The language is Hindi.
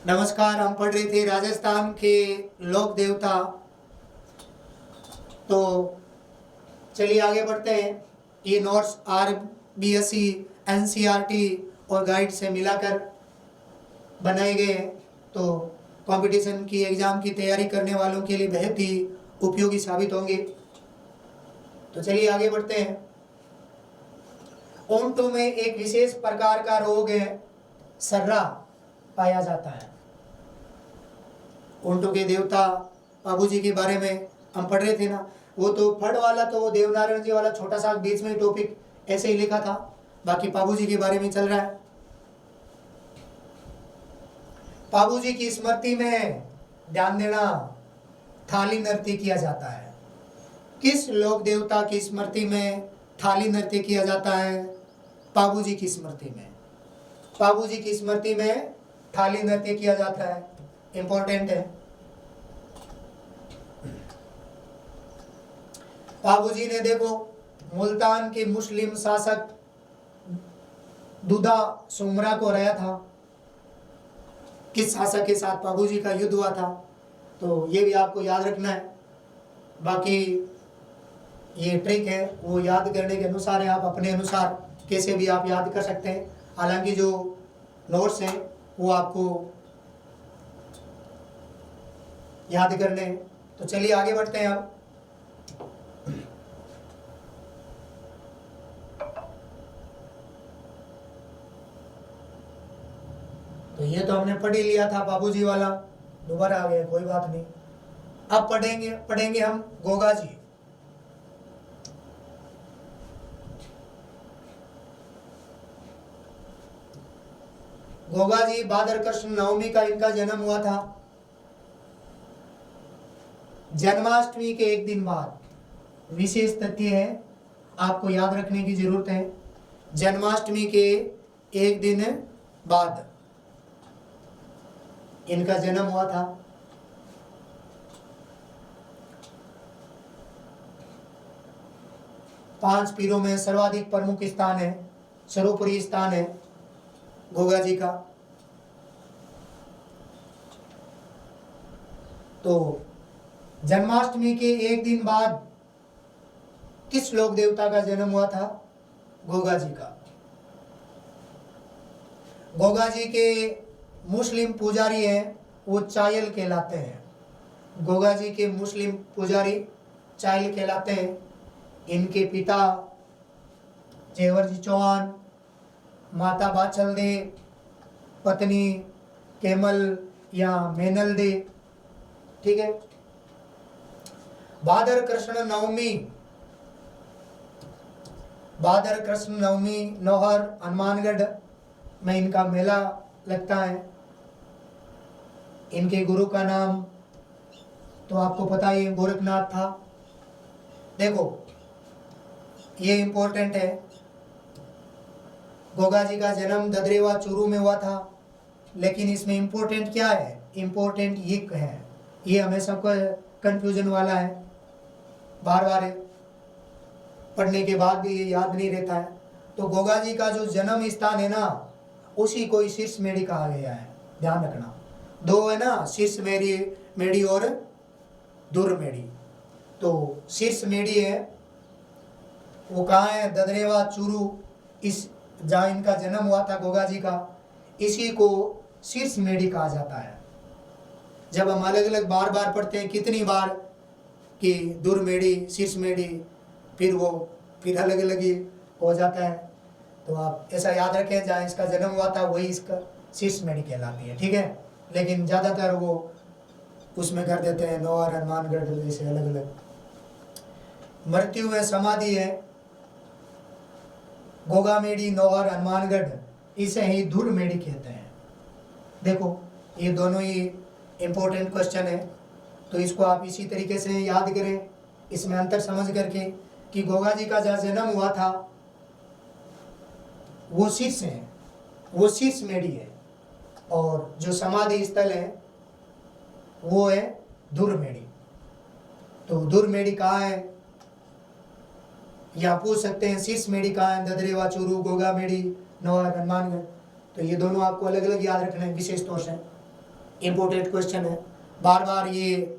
नमस्कार। हम पढ़ रहे थे राजस्थान के लोक देवता। तो चलिए आगे बढ़ते हैं। ये नोट्स RBSE NCERT और गाइड से मिलाकर बनाए गए हैं, तो कंपटीशन की एग्ज़ाम की तैयारी करने वालों के लिए बेहद ही उपयोगी साबित होंगे। तो चलिए आगे बढ़ते हैं। ऊंटों में एक विशेष प्रकार का रोग है, सर्रा, पाया जाता है। ऊंटों के देवता बाबू जी के बारे में हम पढ़ रहे थे ना। वो तो फड़ वाला तो वो देवनारायण जी वाला छोटा सा बीच में टॉपिक ऐसे ही लिखा था, बाकी बाबू जी के बारे में चल रहा है। बाबू जी की स्मृति में ध्यान देना, थाली नृत्य किया जाता है। किस लोक देवता की स्मृति में थाली नृत्य किया जाता है? बाबू जी की स्मृति में। बाबू जी की स्मृति में थाली नृत्य किया जाता है, इंपॉर्टेंट है। बाबूजी ने देखो मुल्तान के मुस्लिम शासक दुदा सुमरा को हराया था। किस शासक के साथ बाबूजी का युद्ध हुआ था, तो ये भी आपको याद रखना है। बाकी ये ट्रिक है, वो याद करने के अनुसार है, आप अपने अनुसार कैसे भी आप याद कर सकते हैं। हालांकि जो नोट्स हैं वो आपको याद करने हैं। तो चलिए आगे बढ़ते हैं अब। तो ये तो हमने पढ़ ही लिया था बाबूजी वाला, दोबारा आ गया, कोई बात नहीं। अब पढ़ेंगे हम गोगा जी। गोगा जी भाद्र कृष्ण नवमी का इनका जन्म हुआ था। जन्माष्टमी के एक दिन बाद। विशेष तथ्य है, आपको याद रखने की जरूरत है। जन्माष्टमी के एक दिन बाद इनका जन्म हुआ था। पांच पीरों में सर्वाधिक प्रमुख स्थान है, सर्वोपरि स्थान है गोगा जी का। तो जन्माष्टमी के एक दिन बाद किस लोक देवता का जन्म हुआ था? गोगा जी का। गोगा जी के मुस्लिम पुजारी हैं, वो चायल कहलाते हैं। गोगा जी के मुस्लिम पुजारी चायल कहलाते हैं। इनके पिता जेवर जी चौहान, माता बाछल दे, पत्नी केमल या मेनल दे। ठीक है। भाद्र कृष्ण नवमी नौहर हनुमानगढ़ में इनका मेला लगता है। इनके गुरु का नाम तो आपको पता ही है, गोरखनाथ था। देखो ये इंपॉर्टेंट है, गोगा जी का जन्म ददरेवा चूरू में हुआ था। लेकिन इसमें इंपॉर्टेंट क्या है? इंपॉर्टेंट ये है, ये हमें सबको कंफ्यूजन वाला है, बार बार पढ़ने के बाद भी ये याद नहीं रहता है। तो गोगा जी का जो जन्म स्थान है ना, उसी को शीर्ष मेढ़ी कहा गया है, ध्यान रखना। दो है ना, शीर्ष मेढ़ी और दूर मेढ़ी। तो शीर्ष मेढ़ी है वो कहाँ है? ददरेवा चूरू, इस जहाँ इनका जन्म हुआ था गोगा जी का, इसी को शीर्ष मेढ़ी कहा जाता है। जब हम अलग अलग बार बार पढ़ते हैं, कितनी बार कि दूर मेढ़ी, शीर्ष मेढ़ी, फिर अलग अलग ही हो जाता है। तो आप ऐसा याद रखें, जहाँ इसका जन्म हुआ था वही इसका शीर्ष मेढ़ी कहलाती है। ठीक है। लेकिन ज़्यादातर वो उसमें कर देते हैं नौहर हनुमानगढ़ जैसे अलग अलग। मृत्यु में समाधि है गोगा मेढ़ी, नौहर हनुमानगढ़, इसे ही धुर मेढ़ी कहते हैं। देखो ये दोनों ही इंपॉर्टेंट क्वेश्चन है, तो इसको आप इसी तरीके से याद करें, इसमें अंतर समझ करके कि गोगा जी का जहाँ जन्म हुआ था वो शीर्ष है, वो शीर्ष मेढ़ी है, और जो समाधि स्थल है वो है धुर मेढ़ी। तो धुर मेढ़ी कहाँ है, या पूछ सकते हैं शीर्ष मेढ़ी कहाँ है? ददरेवा चूरू, गोगा मेढ़ी, नौहर हनुमानगढ़। तो ये दोनों आपको अलग अलग याद रखना है विशेष तौर से। इम्पोर्टेंट क्वेश्चन है, बार बार ये